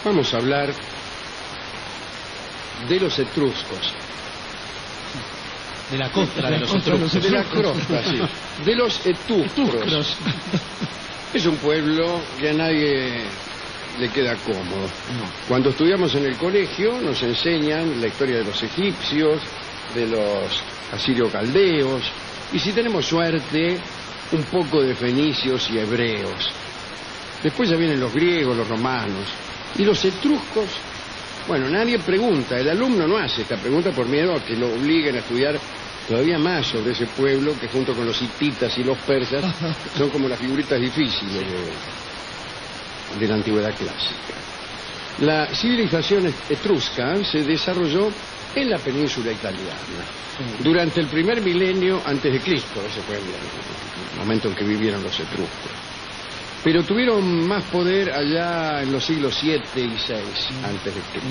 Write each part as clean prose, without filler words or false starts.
vamos a hablar de los etruscos. De la costra de los etruscos. De la crosta, sí. De los etruscos. Es un pueblo que a nadie le queda cómodo. No. Cuando estudiamos en el colegio nos enseñan la historia de los egipcios, de los asirio-caldeos, y si tenemos suerte, un poco de fenicios y hebreos. Después ya vienen los griegos, los romanos. Y los etruscos, bueno, nadie pregunta, el alumno no hace esta pregunta por miedo a que lo obliguen a estudiar todavía más sobre ese pueblo, que junto con los hititas y los persas son como las figuritas difíciles de la antigüedad clásica. La civilización etrusca se desarrolló en la península italiana durante el primer milenio antes de Cristo. Ese fue el momento en que vivieron los etruscos. Pero tuvieron más poder allá en los siglos 7 y 6 antes de Cristo.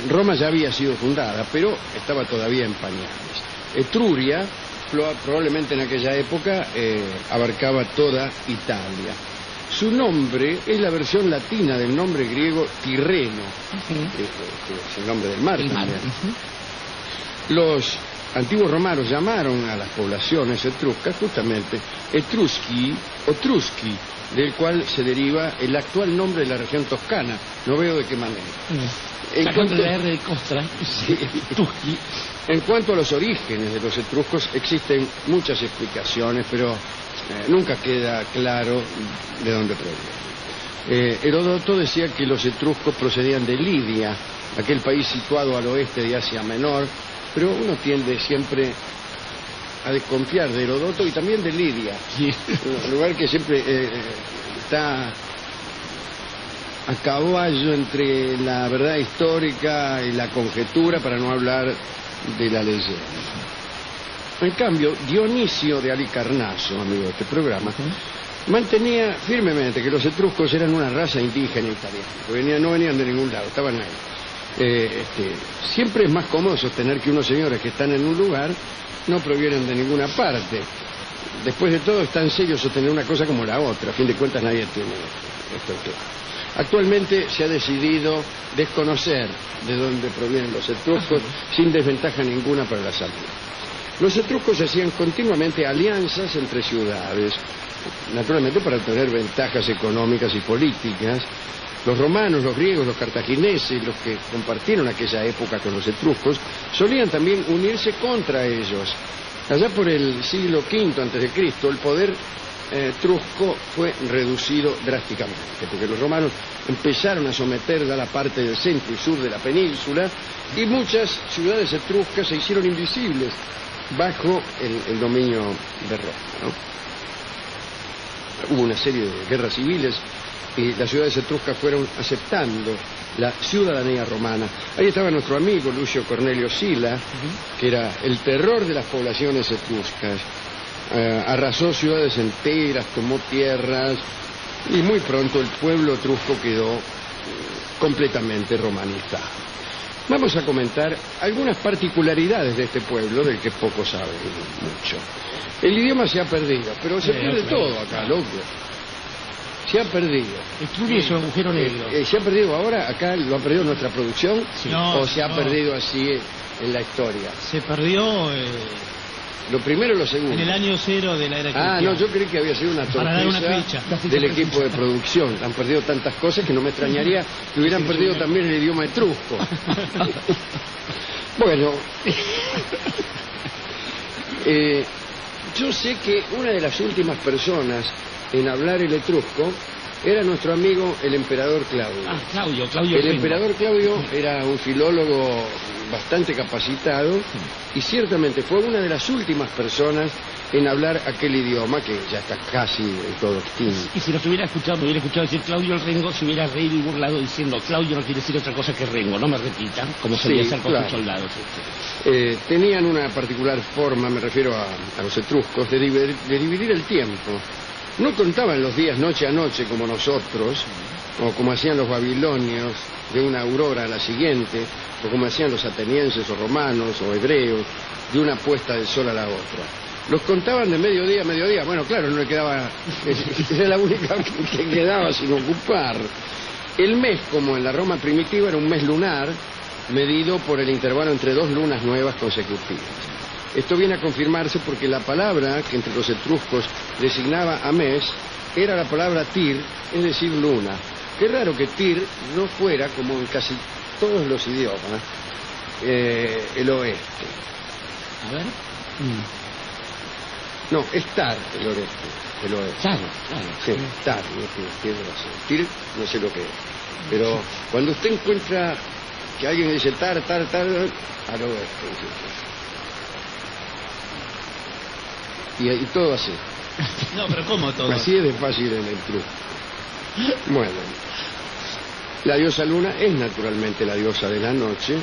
Roma ya había sido fundada, pero estaba todavía en pañales. Etruria, probablemente en aquella época, abarcaba toda Italia. Su nombre es la versión latina del nombre griego Tirreno, que es el nombre del mar. Los antiguos romanos llamaron a las poblaciones etruscas justamente Etrusci o Trusci, del cual se deriva el actual nombre de la región toscana. No veo de qué manera. Sacando la R de costra. Sí. En cuanto a los orígenes de los etruscos, existen muchas explicaciones, pero nunca queda claro de dónde provienen. Heródoto decía que los etruscos procedían de Lidia, aquel país situado al oeste de Asia Menor, pero uno tiende siempre a desconfiar de Heródoto y también de Lidia, un lugar que siempre está a caballo entre la verdad histórica y la conjetura, para no hablar de la leyenda. En cambio, Dionisio de Halicarnaso, amigo de este programa, mantenía firmemente que los etruscos eran una raza indígena italiana, no venían de ningún lado, estaban ahí. Siempre es más cómodo sostener que unos señores que están en un lugar no provienen de ninguna parte. Después de todo, es tan serio sostener una cosa como la otra. A fin de cuentas, nadie tiene esto claro. Actualmente se ha decidido desconocer de dónde provienen los etruscos sin desventaja ninguna para la salud. Los etruscos hacían continuamente alianzas entre ciudades, naturalmente para obtener ventajas económicas y políticas. Los romanos, los griegos, los cartagineses, los que compartieron aquella época con los etruscos, solían también unirse contra ellos. Allá por el siglo V a.C., el poder etrusco fue reducido drásticamente, porque los romanos empezaron a someter ya la parte del centro y sur de la península, y muchas ciudades etruscas se hicieron invisibles bajo el dominio de Roma, ¿no? Hubo una serie de guerras civiles y las ciudades etruscas fueron aceptando la ciudadanía romana. Ahí estaba nuestro amigo Lucio Cornelio Sila, que era el terror de las poblaciones etruscas. Arrasó ciudades enteras, tomó tierras, y muy pronto el pueblo etrusco quedó completamente romanizado. Vamos a comentar algunas particularidades de este pueblo, del que poco sabe mucho. El idioma se ha perdido, pero se pierde todo acá, loco. Se ha perdido. Etruria es un agujero negro. ¿Se ha perdido ahora? ¿Acá lo ha perdido nuestra producción? Sí. ¿O se ha perdido así en la historia? Se perdió Lo primero y lo segundo. en el año 0 de la era cristiana. No, yo creí que había sido una Para dar una torpeza fecha. del equipo de producción. Han perdido tantas cosas que no me extrañaría que hubieran perdido también el idioma etrusco. Bueno, yo sé que una de las últimas personas en hablar el etrusco era nuestro amigo el emperador Claudio. Claudio. El emperador Claudio era un filólogo bastante capacitado y ciertamente fue una de las últimas personas en hablar aquel idioma que ya está casi del todo extinto. Y si nos hubiera escuchado, me hubiera escuchado decir Claudio el Rengo, se hubiera reído y burlado diciendo Claudio no quiere decir otra cosa que Rengo, no me repita, como solía hacer con sus soldados. Tenían una particular forma, me refiero a los etruscos, de dividir el tiempo. No contaban los días noche a noche como nosotros, o como hacían los babilonios, de una aurora a la siguiente, o como hacían los atenienses o romanos o hebreos, de una puesta del sol a la otra. Los contaban de mediodía a mediodía. Bueno, claro, no le quedaba, era la única que quedaba sin ocupar. El mes, como en la Roma primitiva, era un mes lunar, medido por el intervalo entre 2 lunas nuevas consecutivas. Esto viene a confirmarse porque la palabra que entre los etruscos designaba a mes era la palabra tir, es decir, luna. Qué raro que tir no fuera, como en casi todos los idiomas, el oeste. A ver. No, es tar el oeste. El oeste. Claro. Sí, tar, tiene razón. Tir, no sé lo que es. Pero cuando usted encuentra que alguien dice tar, al oeste. Y todo así. No, pero ¿cómo todo? Así es de fácil en el truco. Bueno, la diosa luna es naturalmente la diosa de la noche.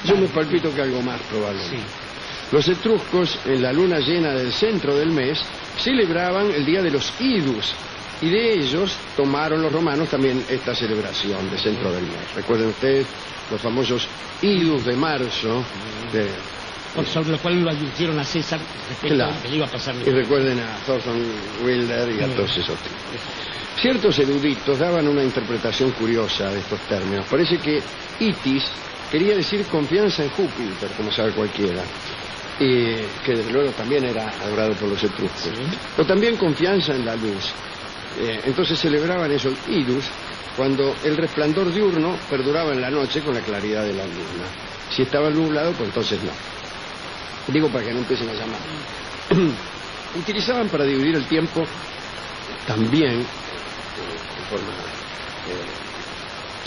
Yo me palpito que algo más probablemente. Sí. Los etruscos, en la luna llena del centro del mes, celebraban el día de los idus, y de ellos tomaron los romanos también esta celebración de centro del mes. Recuerden ustedes los famosos idus de marzo, sobre lo cual lo advirtieron a César respecto a que le iba a pasar. Y recuerden a Thornton Wilder y a todos esos tipos. Ciertos eruditos daban una interpretación curiosa de estos términos. Parece que itis quería decir confianza en Júpiter, como sabe cualquiera, y que desde luego también era adorado por los etruscos. ¿Sí? O también confianza en la luz. Entonces celebraban esos idus cuando el resplandor diurno perduraba en la noche con la claridad de la luna. Si estaba nublado, pues entonces no. Digo para que no empiecen a llamar. Utilizaban para dividir el tiempo también en forma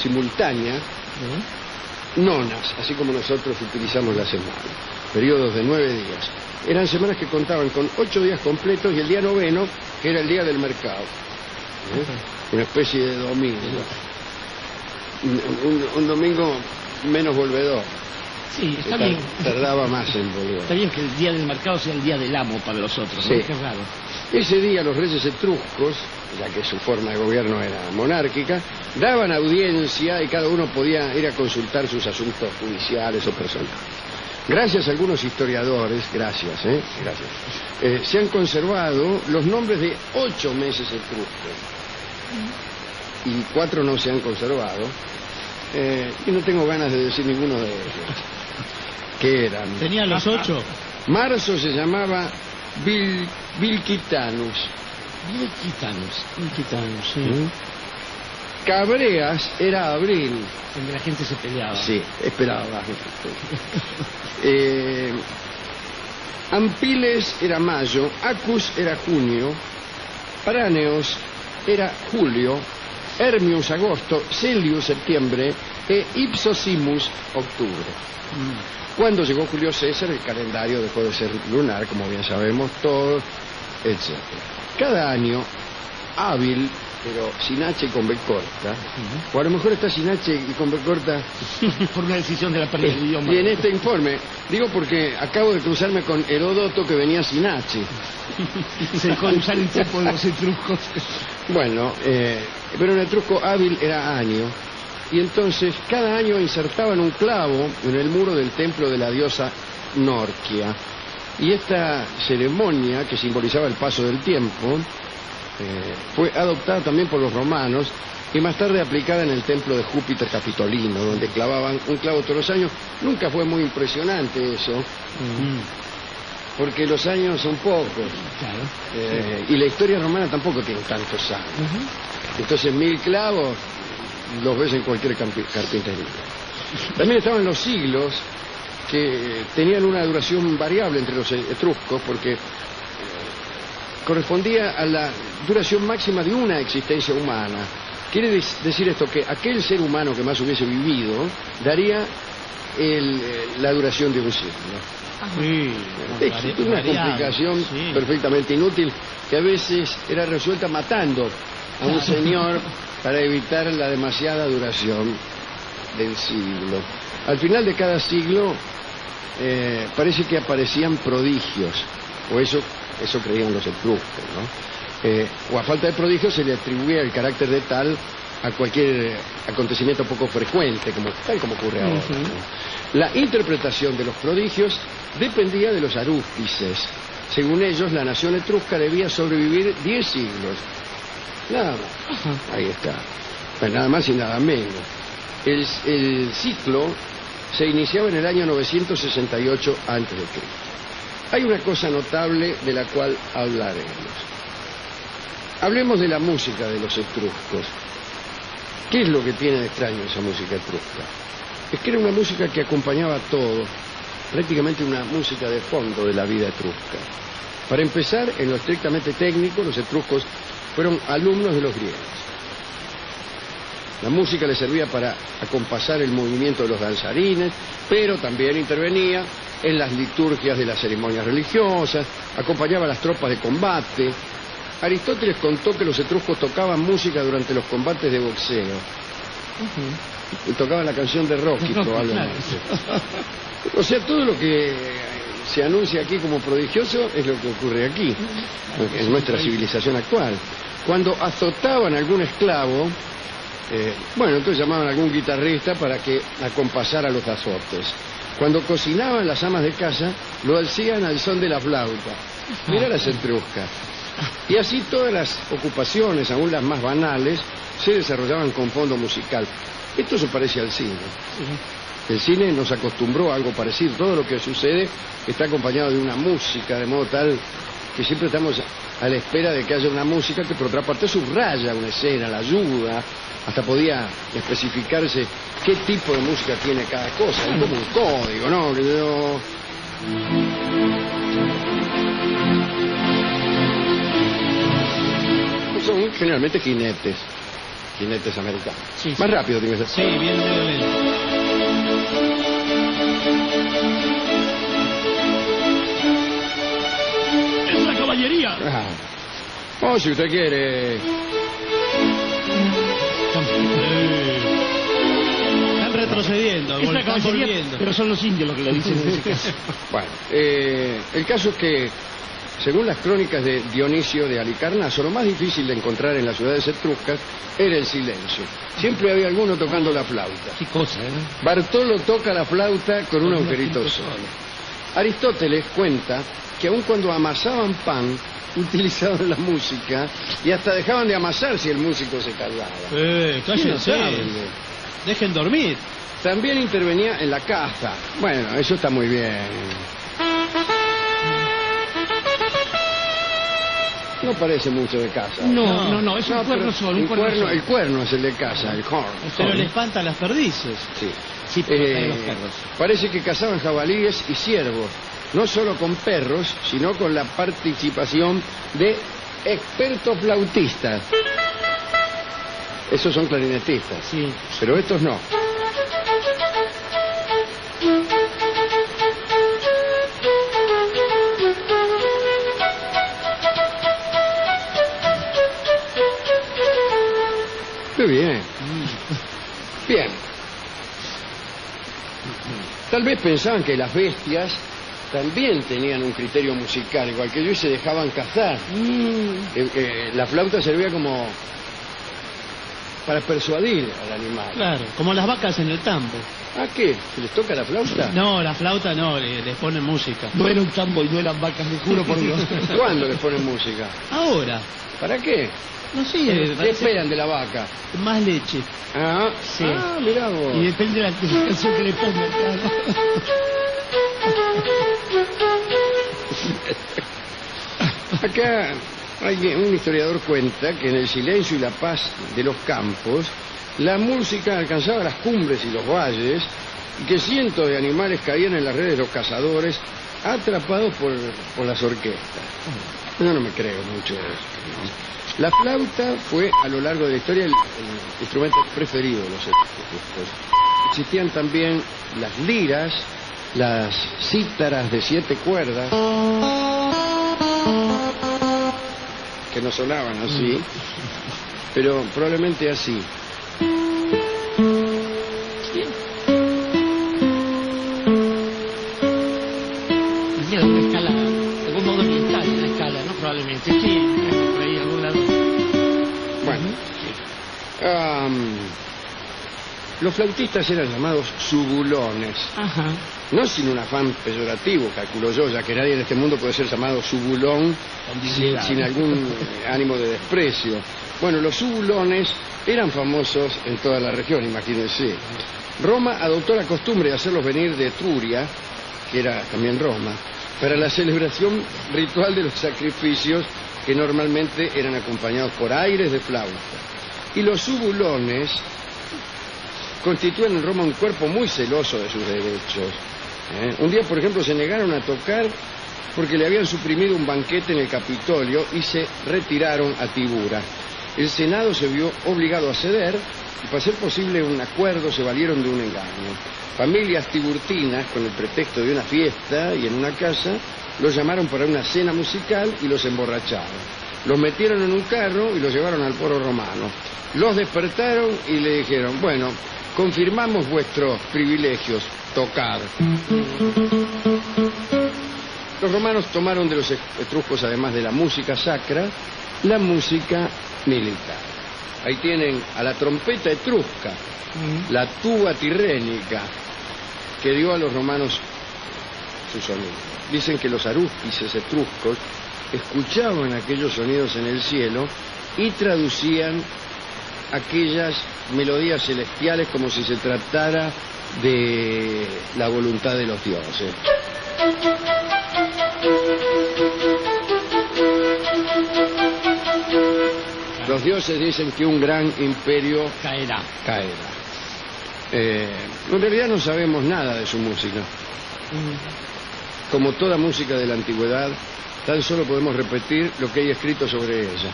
simultánea nonas, así como nosotros utilizamos la semana, periodos de 9 días. Eran semanas que contaban con 8 días completos y el día noveno, que era el día del mercado. Una especie de domingo. Un domingo menos volvedor. Sí, está bien. Tardaba más en volver. Está bien que el día del mercado sea el día del amo para los otros, sí. ¿No? Qué raro. Ese día los reyes etruscos, ya que su forma de gobierno era monárquica, daban audiencia y cada uno podía ir a consultar sus asuntos judiciales o personales. Gracias a algunos historiadores, gracias, se han conservado los nombres de 8 meses etruscos y 4 no se han conservado, y no tengo ganas de decir ninguno de ellos. ¿Qué eran? ¿Tenía los 8? Marzo se llamaba Vilquitanus. Vilquitanus, sí. Cabreas era abril. Donde la gente se peleaba. Sí, esperaba. Ampiles era mayo, Acus era junio, Paráneos era julio, Hermius agosto, Celius septiembre e Ipsosimus octubre. Cuando llegó Julio César, el calendario dejó de ser lunar, como bien sabemos todos, etc. Cada año, hábil, pero sin H y con B corta, o a lo mejor está sin H y con B corta por una decisión de la pérdida del idioma. Y en este informe, digo porque acabo de cruzarme con Heródoto que venía sin H. Se dejó de usar el tiempo de los etruscos. Bueno, pero en etrusco hábil era año, y entonces cada año insertaban un clavo en el muro del templo de la diosa Norquia, y esta ceremonia que simbolizaba el paso del tiempo fue adoptada también por los romanos y más tarde aplicada en el templo de Júpiter Capitolino, donde clavaban un clavo todos los años. Nunca fue muy impresionante eso, porque los años son pocos, y la historia romana tampoco tiene tantos años. Entonces 1000 clavos los ves en cualquier carpintería. También estaban los siglos, que tenían una duración variable entre los etruscos, porque correspondía a la duración máxima de una existencia humana. Quiere decir esto, que aquel ser humano que más hubiese vivido daría la duración de un siglo. Sí, es una complicación perfectamente inútil que a veces era resuelta matando a un señor para evitar la demasiada duración del siglo. Al final de cada siglo parece que aparecían prodigios, o eso creían los etruscos, ¿no? O a falta de prodigios se le atribuía el carácter de tal a cualquier acontecimiento poco frecuente, tal como ocurre ahora, ¿no? La interpretación de los prodigios dependía de los arúspices. Según ellos, la nación etrusca debía sobrevivir 10 siglos. Nada más. Ahí está. Pues nada más y nada menos. El ciclo se iniciaba en el año 968 a.C. Hay una cosa notable de la cual hablaremos. Hablemos de la música de los etruscos. ¿Qué es lo que tiene de extraño esa música etrusca? Es que era una música que acompañaba todo, prácticamente una música de fondo de la vida etrusca. Para empezar, en lo estrictamente técnico, los etruscos fueron alumnos de los griegos. La música les servía para acompasar el movimiento de los danzarines, pero también intervenía en las liturgias de las ceremonias religiosas, acompañaba a las tropas de combate. Aristóteles contó que los etruscos tocaban música durante los combates de boxeo. Y tocaban la canción de Rocky, probablemente. O sea, todo lo que se anuncia aquí como prodigioso es lo que ocurre aquí, en nuestra civilización actual. Cuando azotaban a algún esclavo, bueno, entonces llamaban a algún guitarrista para que acompasara los azotes. Cuando cocinaban las amas de casa, lo hacían al son de la flauta. Mirá las etruscas. Y así todas las ocupaciones, aún las más banales, se desarrollaban con fondo musical. Esto se parece al cine. El cine nos acostumbró a algo parecido. Todo lo que sucede está acompañado de una música, de modo tal que siempre estamos a la espera de que haya una música que por otra parte subraya una escena, la ayuda. Hasta podía especificarse qué tipo de música tiene cada cosa. Es como un código, ¿no? Son generalmente jinetes americanos. Sí, más rápido tiene que ser. Sí, bien. ¡Es la caballería! Oh, si usted quiere. Están retrocediendo, Es la están caballería, volviendo. pero son los indios los que lo dicen en ese caso. Bueno, el caso es que, según las crónicas de Dionisio de Halicarnaso, lo más difícil de encontrar en las ciudades etruscas era el silencio. Siempre había alguno tocando la flauta. Qué cosa, ¿eh? Bartolo toca la flauta con un agujerito solo. Aristóteles cuenta que aun cuando amasaban pan, utilizaban la música y hasta dejaban de amasar si el músico se callaba. Cállense. Dejen dormir. También intervenía en la caza. Bueno, eso está muy bien. No parece mucho de caza. No, es un cuerno solo. El cuerno es el de caza, el horn. Pero le espantan las perdices. Sí, pero los perros. Parece que cazaban jabalíes y ciervos, no solo con perros, sino con la participación de expertos flautistas. Esos son clarinetistas. Sí. Pero estos no. Muy bien. Bien. Tal vez pensaban que las bestias también tenían un criterio musical, igual que ellos, y se dejaban cazar. La flauta servía como para persuadir al animal. Claro, como las vacas en el tambo. ¿Ah, qué? ¿Se les toca la flauta? No, la flauta no, les ponen música. No era un tambo y no eran vacas, me juro por Dios. ¿Cuándo les ponen música? Ahora, ¿Para qué? no sé, ¿Qué esperan de la vaca? más leche. Ah, Sí. Mirá vos. Y depende de la canción que le pongan, claro. Acá un historiador cuenta que en el silencio y la paz de los campos, la música alcanzaba las cumbres y los valles, y que cientos de animales caían en las redes de los cazadores, atrapados por las orquestas. Yo no me creo mucho de eso. La flauta fue, a lo largo de la historia, el instrumento preferido de los etruscos. Existían también las liras, las cítaras de 7 cuerdas, que no sonaban así, pero probablemente así. Hicieron una escala, de algún modo oriental, una escala, ¿no? Probablemente. Sí, por ahí, algún lado. Bueno, los flautistas eran llamados subulones. Ajá. No sin un afán peyorativo, calculo yo, ya que nadie en este mundo puede ser llamado subulón sin algún ánimo de desprecio. Bueno, los subulones eran famosos en toda la región, imagínense. Roma adoptó la costumbre de hacerlos venir de Etruria, que era también Roma, para la celebración ritual de los sacrificios, que normalmente eran acompañados por aires de flauta. Y los subulones constituían en Roma un cuerpo muy celoso de sus derechos. Un día, por ejemplo, se negaron a tocar porque le habían suprimido un banquete en el Capitolio y se retiraron a Tibura. El Senado se vio obligado a ceder y, para hacer posible un acuerdo, se valieron de un engaño. Familias tiburtinas, con el pretexto de una fiesta y en una casa, los llamaron para una cena musical y los emborracharon. Los metieron en un carro y los llevaron al foro romano. Los despertaron y le dijeron: bueno, confirmamos vuestros privilegios, tocar. Los romanos tomaron de los etruscos, además de la música sacra, la música militar. Ahí tienen a la trompeta etrusca, la tuba tirrénica, que dio a los romanos su sonido. Dicen que los arúspices etruscos escuchaban aquellos sonidos en el cielo y traducían aquellas melodías celestiales como si se tratara de la voluntad de los dioses. Los dioses dicen que un gran imperio caerá. En realidad no sabemos nada de su música. Como toda música de la antigüedad, tan solo podemos repetir lo que hay escrito sobre ella.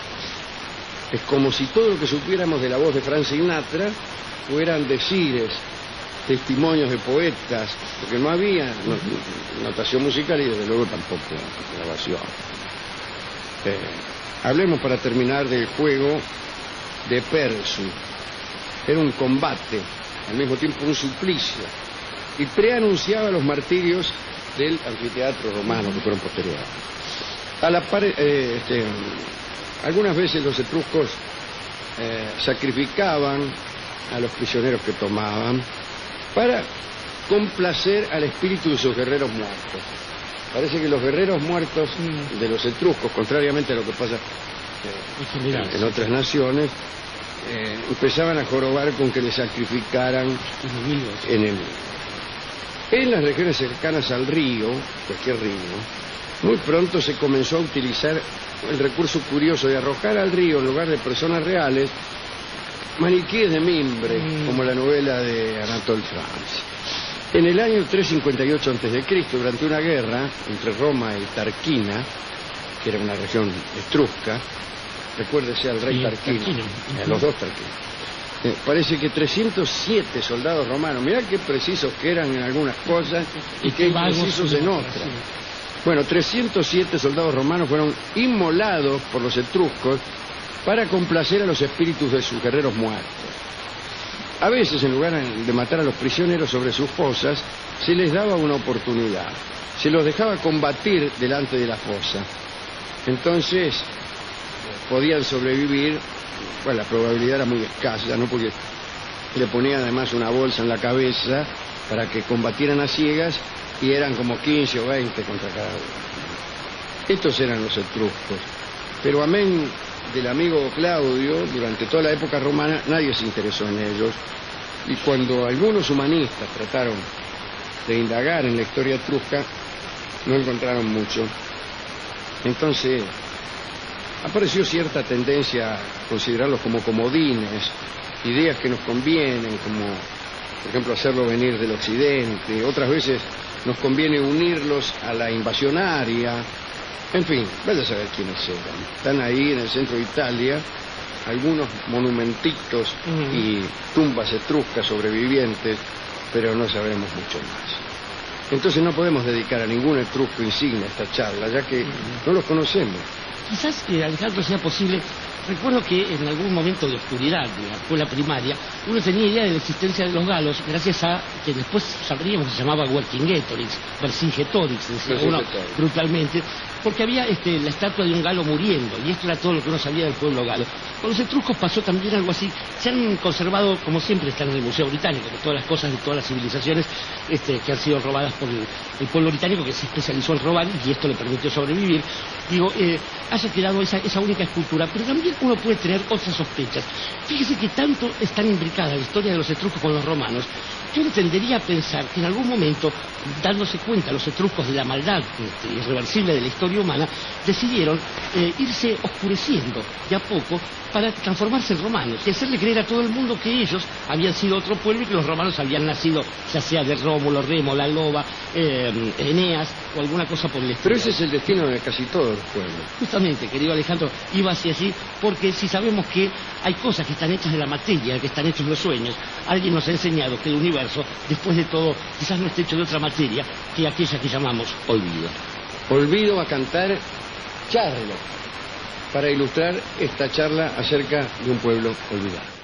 Es como si todo lo que supiéramos de la voz de Frank Sinatra fueran decires, testimonios de poetas, porque no había notación musical y desde luego tampoco grabación. Hablemos, para terminar, del juego de Persu. Era un combate, al mismo tiempo un suplicio, y preanunciaba los martirios del anfiteatro romano, que fueron posteriores. A la par, algunas veces los etruscos sacrificaban a los prisioneros que tomaban para complacer al espíritu de sus guerreros muertos. Parece que los guerreros muertos de los etruscos, contrariamente a lo que pasa en otras naciones, empezaban a jorobar con que les sacrificaran enemigos. En las regiones cercanas al río, cualquier río, muy pronto se comenzó a utilizar el recurso curioso de arrojar al río, en lugar de personas reales, maniquíes de mimbre, como la novela de Anatole France. En el año 358 a.C., durante una guerra entre Roma y Tarquina, que era una región etrusca, recuérdese al rey Tarquino, a los dos Tarquinos, parece que 307 soldados romanos, mirá qué precisos que eran en algunas cosas y qué imprecisos en otras. Bueno, 307 soldados romanos fueron inmolados por los etruscos para complacer a los espíritus de sus guerreros muertos. A veces, en lugar de matar a los prisioneros sobre sus fosas, se les daba una oportunidad. Se los dejaba combatir delante de la fosa. Entonces, podían sobrevivir. Bueno, la probabilidad era muy escasa, ¿no? Porque le ponían además una bolsa en la cabeza para que combatieran a ciegas, y eran como 15 o 20 contra cada uno. Estos eran los etruscos. Pero amén del amigo Claudio, durante toda la época romana nadie se interesó en ellos, y cuando algunos humanistas trataron de indagar en la historia etrusca, no encontraron mucho. Entonces apareció cierta tendencia a considerarlos como comodines, ideas que nos convienen, como por ejemplo hacerlo venir del occidente. Otras veces nos conviene unirlos a la invasión aria. En fin, vaya a saber quiénes eran. Están ahí en el centro de Italia algunos monumentitos y tumbas etruscas sobrevivientes, pero no sabemos mucho más. Entonces no podemos dedicar a ningún etrusco insigne a esta charla, ya que no los conocemos. Quizás, Alejandro, sea posible. Recuerdo que en algún momento de oscuridad de la escuela primaria uno tenía idea de la existencia de los galos, gracias a que después sabríamos que se llamaba Vercingetorix, decía uno brutalmente, porque había la estatua de un galo muriendo, y esto era todo lo que uno sabía del pueblo galo. Con los etruscos pasó también algo así. Se han conservado, como siempre, están en el Museo Británico, de todas las cosas de todas las civilizaciones que han sido robadas por el pueblo británico, que se especializó en robar, y esto le permitió sobrevivir. Digo, haya quedado esa única escultura, pero también uno puede tener otras sospechas. Fíjese que tanto están imbricada la historia de los etruscos con los romanos, que uno tendería a pensar que en algún momento, dándose cuenta los etruscos de la maldad irreversible de la historia humana, decidieron irse oscureciendo de a poco para transformarse en romanos y hacerle creer a todo el mundo que ellos habían sido otro pueblo y que los romanos habían nacido ya sea de Rómulo, Remo, la Loba, Eneas o alguna cosa por el estilo. Pero ese es el destino de casi todos los pueblos. Justamente, querido Alejandro, iba hacia allí porque si sabemos que hay cosas que están hechas de la materia, que están hechos los sueños, alguien nos ha enseñado que el universo, después de todo, quizás no esté hecho de otra materia que aquella que llamamos olvido. Olvido a cantar Charlo, para ilustrar esta charla acerca de un pueblo olvidado.